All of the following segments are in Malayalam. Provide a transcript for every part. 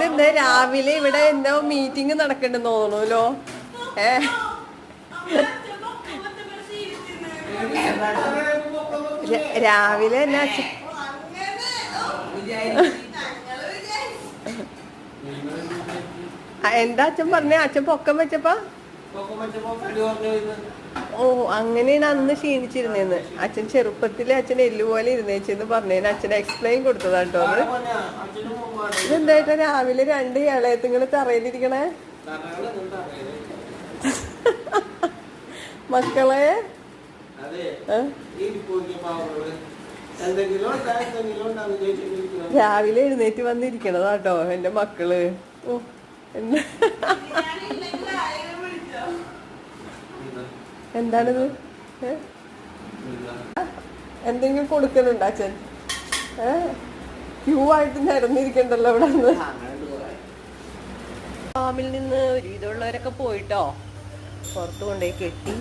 എന്താ രാവിലെ ഇവിടെ എന്തോ മീറ്റിംഗ് നടക്കണ്ടെന്ന് തോന്നുന്നല്ലോ. രാവിലെ എന്നാ എന്താ അച്ഛൻ പറഞ്ഞ? അച്ഛൻ പൊക്കം വെച്ചപ്പോ ഓ അങ്ങനെയാണ് അന്ന് ക്ഷീണിച്ചിരുന്നേന്ന്. അച്ഛൻ ചെറുപ്പത്തില് അച്ഛൻ എല്ലുപോലെ ഇരുന്നേച്ചെന്ന് പറഞ്ഞേന് അച്ഛൻ എക്സ്പ്ലെയിൻ കൊടുത്തതാട്ടോ. അത് ഇതെന്തായിട്ടാ രാവിലെ 2 ഇളയത്തുങ്ങള് തറയിലിരിക്കണേ? മക്കളെ രാവിലെ എഴുന്നേറ്റ് വന്നിരിക്കണതാട്ടോ എന്റെ മക്കള്. ഓ എന്താണിത്? എന്തെങ്കിലും കൊടുക്കലുണ്ടോ അച്ഛൻ? ക്യൂ ആയിട്ട് നിരന്നിരിക്കണ്ടല്ലോ ഇവിടെ നിന്ന്. ഫാമിൽ നിന്ന് ഒരുവിധമുള്ളവരൊക്കെ പോയിട്ടോ പുറത്ത് കൊണ്ടുപോയി കെട്ടി.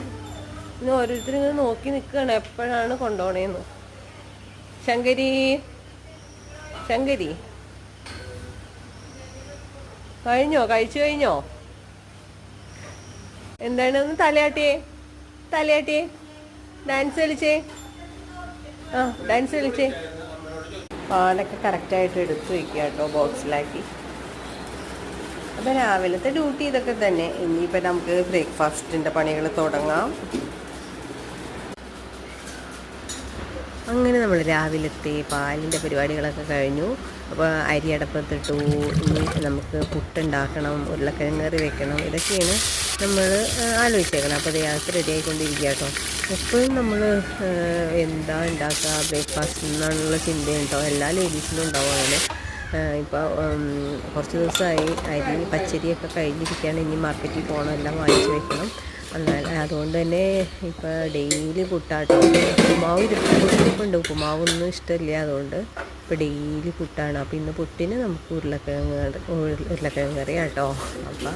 ഇന്ന് ഓരോരുത്തരും ഇങ്ങനെ നോക്കി നിൽക്കുകയാണ് എപ്പോഴാണ് കൊണ്ടുപോണേന്ന്. ശങ്കരി ശങ്കരി കഴിഞ്ഞോ? കഴിച്ചു കഴിഞ്ഞോ? എന്താണ്? ഒന്ന് തലയാട്ടിയേ, തലയാട്ടിയേ, ഡാൻസ് കളിച്ചേ. ഡാൻസ് കളിച്ചേ. പാലൊക്കെ കറക്റ്റായിട്ട് എടുത്തു വയ്ക്കുക കേട്ടോ ബോക്സിലാക്കി. അപ്പം രാവിലത്തെ ഡ്യൂട്ടി ഇതൊക്കെ തന്നെ. ഇനിയിപ്പോൾ നമുക്ക് ബ്രേക്ക്ഫാസ്റ്റിൻ്റെ പണികൾ തുടങ്ങാം. അങ്ങനെ നമ്മൾ രാവിലത്തെ പാലിൻ്റെ പരിപാടികളൊക്കെ കഴിഞ്ഞു. അപ്പോൾ അരി അടപ്പത്തിട്ടു. ഇനി നമുക്ക് പുട്ടുണ്ടാക്കണം, ഉരുളക്കിഴങ്ങ് കറി വെക്കണം. ഇതൊക്കെയാണ് നമ്മൾ ആലോചിച്ചേക്കണം. അപ്പോൾ അത് യാത്ര റെഡി ആയിക്കൊണ്ടിരിക്കുക കേട്ടോ. എപ്പോഴും നമ്മൾ എന്താ ഉണ്ടാക്കുക ബ്രേക്ക്ഫാസ്റ്റ് എന്നാണുള്ള ചിന്തയും കേട്ടോ. എല്ലാ ലേഡീസിനും ഉണ്ടാവും അങ്ങനെ. ഇപ്പോൾ കുറച്ച് ദിവസമായി അരി പച്ചരിയൊക്കെ കഴിഞ്ഞിരിക്കുകയാണ്. ഇനി മാർക്കറ്റിൽ പോകണം, എല്ലാം വാങ്ങിച്ച് വെക്കണം. എന്നാൽ അതുകൊണ്ട് തന്നെ ഇപ്പോൾ ഡെയിലി പുട്ടാട്ടോ. ഉപ്പുമാവ് ഇരിപ്പുണ്ട്, ഉപ്പുമാവൊന്നും ഇഷ്ടമില്ല. അതുകൊണ്ട് ഇപ്പോൾ ഡെയിലി പുട്ടാണ്. അപ്പോൾ ഇന്ന് പുട്ടിന് നമുക്ക് ഉരുളക്കിഴങ്ങ് കറി കേട്ടോ. അപ്പോൾ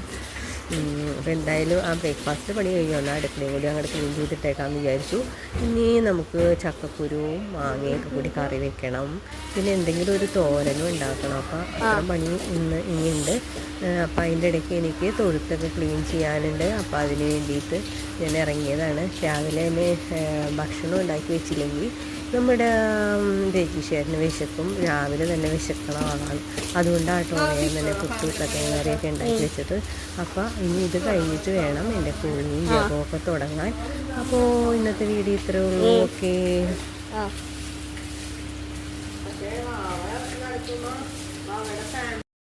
എന്തായാലും ആ ബ്രേക്ക്ഫാസ്റ്റ് പണി കഴിഞ്ഞു വന്നാൽ അടുക്കളയും കൂടി അങ്ങോട്ട് ക്ലീൻ ചെയ്തിട്ടേക്കാമെന്ന് വിചാരിച്ചു. ഇനി നമുക്ക് ചക്കക്കുരുവും മാങ്ങയൊക്കെ കൂടി കറി വെക്കണം. പിന്നെ എന്തെങ്കിലും ഒരു തോരനും ഉണ്ടാക്കണം. അപ്പോൾ അത്ര പണി ഇനിയുണ്ട്. അപ്പോൾ അതിൻ്റെ ഇടയ്ക്ക് എനിക്ക് തൊഴുത്തൊക്കെ ക്ലീൻ ചെയ്യാനുണ്ട്. അപ്പോൾ അതിന് വേണ്ടിയിട്ട് ഞാൻ ഇറങ്ങിയതാണ്. രാവിലെ തന്നെ ഭക്ഷണം ഉണ്ടാക്കി വെച്ചില്ലെങ്കിൽ നമ്മുടെ രജിഷേറിന് വിശക്കും. രാവിലെ തന്നെ വിശക്കണ ആളാണ്. അതുകൊണ്ടാട്ടോ വേഗം തന്നെ പുട്ട് കറിയൊക്കെ ഉണ്ടാക്കി വെച്ചത്. അപ്പോൾ ഇനി ഇത് കഴിഞ്ഞിട്ട് വേണം എൻ്റെ കുളിയും ജപമൊക്കെ തുടങ്ങാൻ. അപ്പോൾ ഇന്നത്തെ വീഡിയോ ഇത്രയേ ഉള്ളൂ. ഓക്കെ. അവരുടെ ഫാമിലി